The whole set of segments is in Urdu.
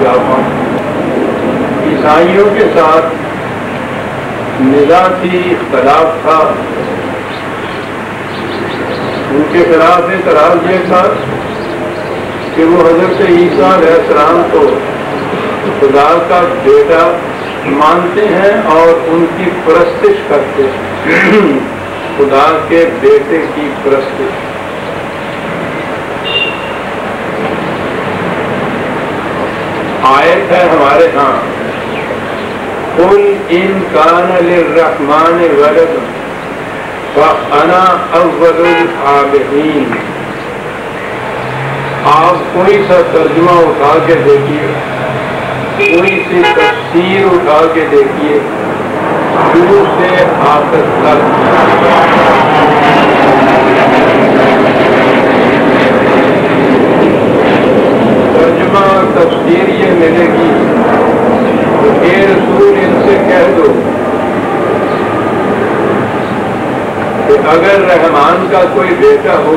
اضافہ. عیسائیوں کے ساتھ نزاع تھی، اختلاف تھا. ان کے خلاف اعتراض یہ تھا کہ وہ حضرت عیسیٰ علیہ السلام کو خدا کا بیٹا مانتے ہیں اور ان کی پرستش کرتے ہیں. خدا کے بیٹے کی پرستش. آیت ہے ہمارے ہاں، قل ان کان للرحمن ولد فانا اول العابدین. آپ کوئی سا ترجمہ اٹھا کے دیکھیے، کوئی سی تفسیر اٹھا کے دیکھیے، شروع سے آخر تک ترجمہ اور تفسیر یہ ملے گی کہ اے رسول ان سے کہہ دو کہ اگر رحمان کا کوئی بیٹا ہو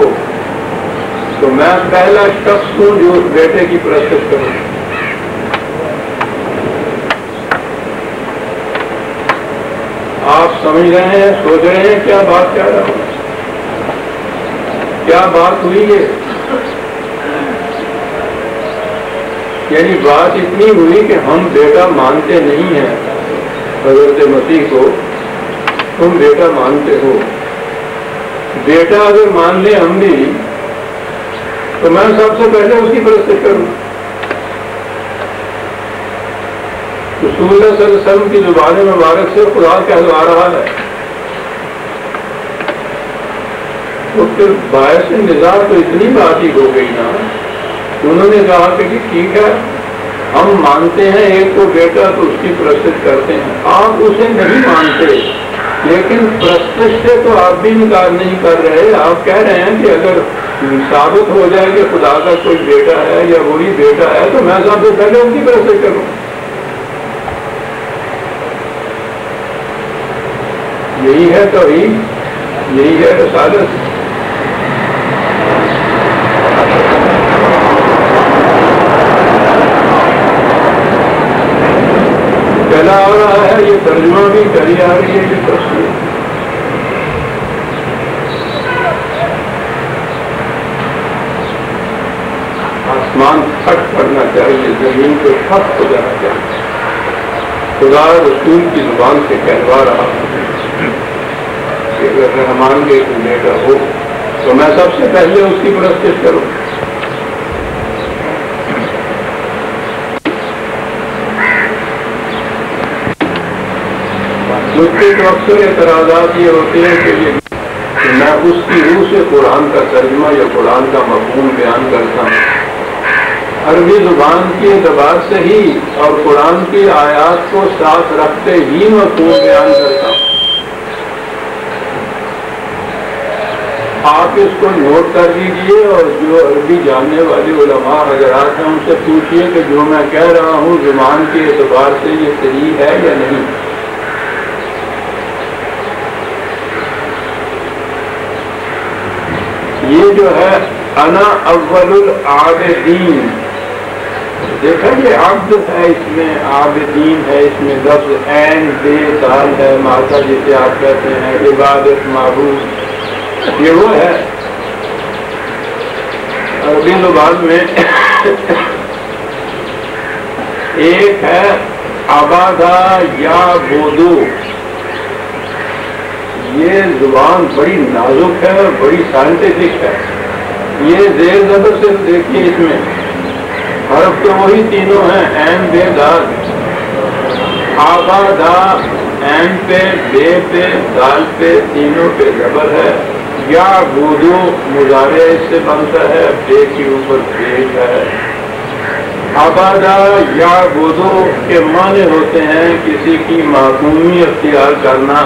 تو میں پہلا شخص ہوں جو اس بیٹے کی پرستش کروں. آپ سمجھ رہے ہیں، سوچ رہے ہیں کیا بات کہہ رہا ہوں، کیا بات ہوئی ہے؟ یعنی بات اتنی ہوئی کہ ہم بیٹا مانتے نہیں ہیں حضرت مسیح کو. تم بیٹا مانتے ہو. بیٹا اگر مان لیں ہم بھی تو میں سب سے پہلے اس کی پرستش کروں. رسول اللہ صلی اللہ علیہ وسلم کی زبان مبارک سے خدا کہلوا رہا ہے. تو پھر باعث نزاع تو اتنی بات ہی ہو گئی نا. انہوں نے کہا کہ ٹھیک ہے ہم مانتے ہیں ایک کو بیٹا تو اس کی پرستش کرتے ہیں. آپ اسے نہیں مانتے لیکن پرستش سے تو آپ بھی انکار نہیں کر رہے. آپ کہہ رہے ہیں کہ اگر ثابت ہو جائے کہ خدا کا کوئی بیٹا ہے یا وہی بیٹا ہے تو میں سب سے پہلے ان کی پرستش کروں. یہی ہے توحید، یہی ہے رسالت. چلا آ رہا ہے یہ ترجمہ بھی چلی آ رہی ہے یہ تفسیر. آسمان پھٹ پڑنا چاہیے، زمین کو ٹھپ ہو جانا چاہیے. خدا رسول کی زبان سے کہلوا رہا کہ اگر رحمان کے کوئی بیٹا ہو تو میں سب سے پہلے اس کی پرستش کروں. مجھ سے تو اکثر اعتراضات یہ ہوتے ہیں کہ میں اس کی روح سے قرآن کا ترجمہ یا قرآن کا مفہوم بیان کرتا ہوں. عربی زبان کے اعتبار سے ہی اور قرآن کی آیات کو ساتھ رکھتے ہی مفہوم بیان کرتا ہوں. آپ اس کو نوٹ کر لیجئے اور جو عربی جاننے والے علماء حضرات ہیں ان سے پوچھئے کہ جو میں کہہ رہا ہوں زبان کے اعتبار سے یہ صحیح ہے یا نہیں. یہ جو ہے انا اول العابدین، دیکھا یہ عبد ہے، اس میں عابدین ہے، اس میں لفظ عین بے دال ہے، ماتا جسے آپ کہتے ہیں، عبادت معبود، یہ وہ ہے. عربی زبان میں ایک ہے عبادہ یا بودو. یہ زبان بڑی نازک ہے اور بڑی سائنٹیفک ہے. یہ زیر زبر سے دیکھیے، اس میں حرف تو وہی تینوں ہیں، عین بے دال. آبادا عین پہ، بے پہ، دال پہ، تینوں پہ زبر ہے. یا بودو مضارع اس سے بنتا ہے، بے کے اوپر پیش ہے. آبادا یا بودو کے معنی ہوتے ہیں کسی کی معصومی اختیار کرنا،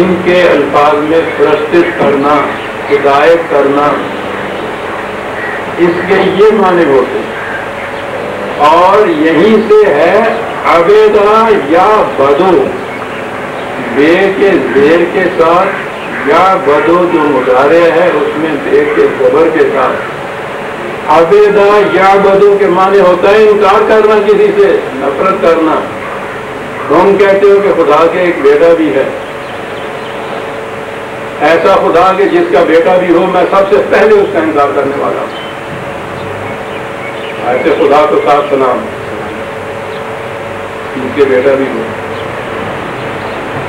ان کے الفاظ میں پرستش کرنا، ہدایت کرنا، اس کے یہ معنی ہوتے ہیں. اور یہیں سے ہے عبیدہ یا بدو، بے کے زیر کے ساتھ، یا بدو جو مضارع ہے اس میں بے کے زبر کے ساتھ. عبیدہ یعبدو کے معنی ہوتا ہے انکار کرنا، کسی سے نفرت کرنا. تم کہتے ہو کہ خدا کے ایک بیٹا بھی ہے، ایسا خدا کہ جس کا بیٹا بھی ہو میں سب سے پہلے اس کا انکار کرنے والا ہوں. ایسے خدا کو صاف سلام جس کے بیٹا بھی ہو.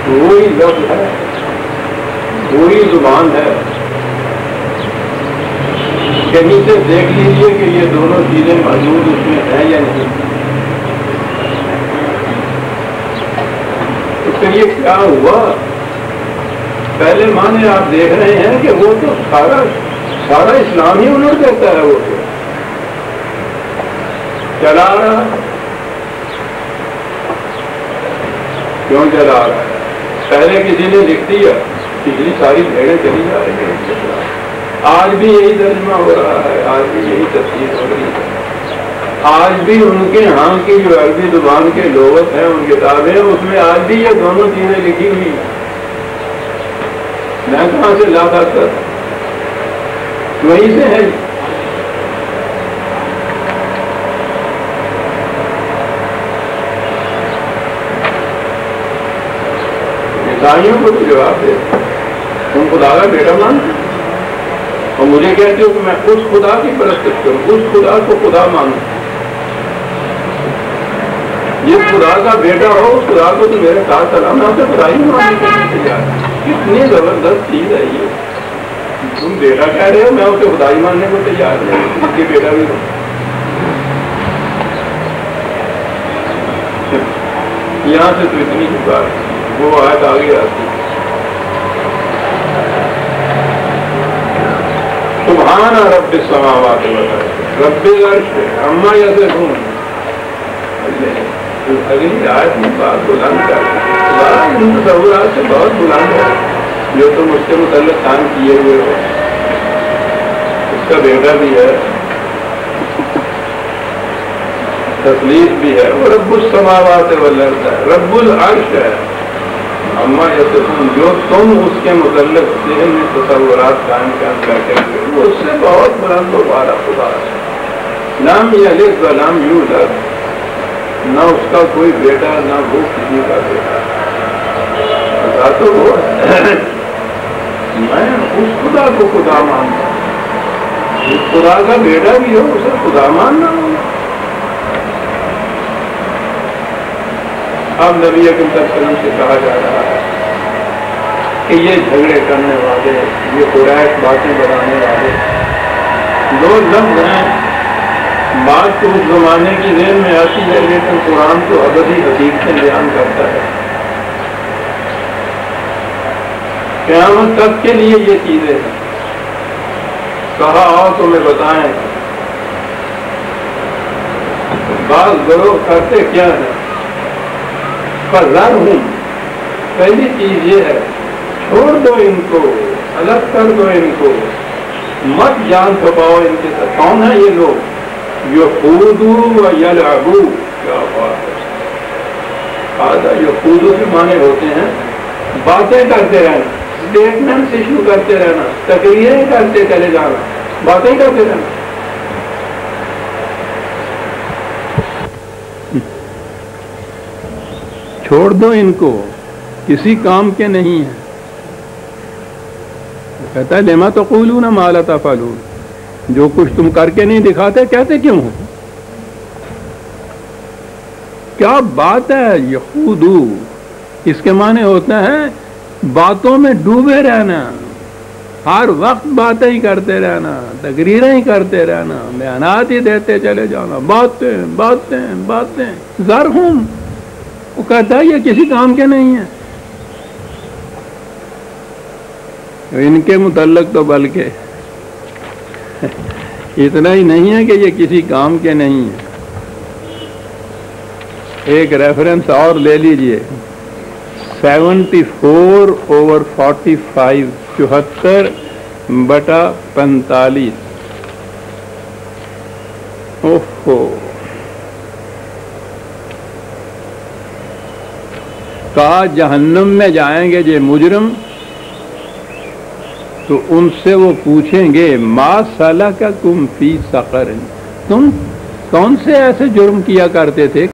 وہی لفظ ہے، وہی زبان ہے. کہیں سے دیکھ لیجیے کہ یہ دونوں چیزیں موجود اس میں ہیں یا نہیں. تو پھر یہ کیا ہوا؟ پہلے معنی آپ دیکھ رہے ہیں کہ وہ تو سارا اسلام ہی الٹ دیتا ہے. وہ تو چلا رہا، کیوں چلا رہا ہے؟ پہلے کسی نے لکھ دیا پچھلی ساری بھیڑیں چلی جا رہی ہیں. آج بھی یہی ترجمہ ہو رہا ہے، آج بھی یہی تفسیر ہو رہی ہے. آج بھی ان کے ہاں کی جو عربی زبان کے لغت ہیں ان کتابیں، اس میں آج بھی یہ دونوں چیزیں لکھی ہوئی ہیں. میں کہاں سے لا کر وہیں سے ہے. عیسائیوں کو تو جواب دے، تم خدا کا بیٹا مانتے اور مجھے کہتے ہو کہ میں اس خدا کی پرستش کروں، اس خدا کو خدا مانوں. جس خدا کا بیٹا ہو اس خدا کو تو میرے ساتھ سلام نہ ہوتے خدا ہی ماننے کے لیے تیار. کتنی زبردست چیز ہے یہ. تم بیٹا کہہ رہے ہو، میں اسے خدا ہی ماننے کو تیار ہوں، اس کے بیٹا بھی ہوں. یہاں سے تو اتنی ہی بات وہ آیت آگے آتی. سبحان رب السماوات والارض رب العرش عما یصفون. اگلی آیت میں بات بلند کرتی ہے. خدا ان تصورات سے بہت بلند ہے جو تم اس کے متعلق کام کیے ہوئے ہو. اس کا بیٹا بھی ہے، تسلیف بھی ہے. وہ رب السماوات والارض ہے، رب العرش ہے. اما یصفون جو تم اس کے متعلق ذہن میں تصورات قائم کرتے ہوئے وہ اس سے بہت بلند و بالا خدا ہے. لم یلد ولم یولد، نہ اس کا کوئی بیٹا نہ وہ کسی کا بیٹا. خدا تو وہ ہے. میں اس خدا کو خدا مانتا ہوں. اس خدا کا بیٹا بھی ہو اسے خدا ماننا ہو. اب نبی اکرم صلی اللہ علیہ وسلم سے کہا جا رہا ہے کہ یہ جھگڑے کرنے والے، یہ قریش باتیں بتانے والے دو لفظ ہیں. بات تو اس زمانے کی ذہن میں آتی ہے لیکن قرآن تو ابدی حقیقتیں بیان کرتا ہے. قیامت تک کے لیے یہ چیزیں ہیں. کہا آؤ تمہیں بتائیں بعض گروہ کرتے کیا ہے. فذر ہوں، پہلی چیز یہ ہے چھوڑ دو ان کو، الگ کر دو ان کو، مت جان چھپاؤ ان کے ساتھ. کون ہے یہ لوگ؟ یخوضوا و یلعبوا. کیا بات ہے. آدھا یخوضوا کے معنی ہوتے ہیں باتیں کرتے رہنا، اسٹیٹمنٹس ایشو کرتے رہنا، تقریریں کرتے چلے جانا، باتیں کرتے رہنا. چھوڑ دو ان کو، کسی کام کے نہیں ہیں. کہتا ہے لما تقولون ما لا تفعلون. جو کچھ تم کر کے نہیں دکھاتے کہتے کیوں ہو؟ کیا بات ہے. یخوضو اس کے معنی ہوتا ہے باتوں میں ڈوبے رہنا، ہر وقت باتیں ہی کرتے رہنا، تقریریں ہی کرتے رہنا، بیانات ہی دیتے چلے جانا، باتیں باتیں باتیں. ذرہم، وہ کہتا ہے یہ کسی کام کے نہیں ہیں. ان کے متعلق تو بلکہ اتنا ہی نہیں ہے کہ یہ کسی کام کے نہیں ہیں. ایک ریفرنس اور لے لیجئے 74/45 74/45. اوہو، کہا جہنم میں جائیں گے یہ مجرم تو ان سے وہ پوچھیں گے ما سلککم فی سقر، تم کون سے ایسے جرم کیا کرتے تھے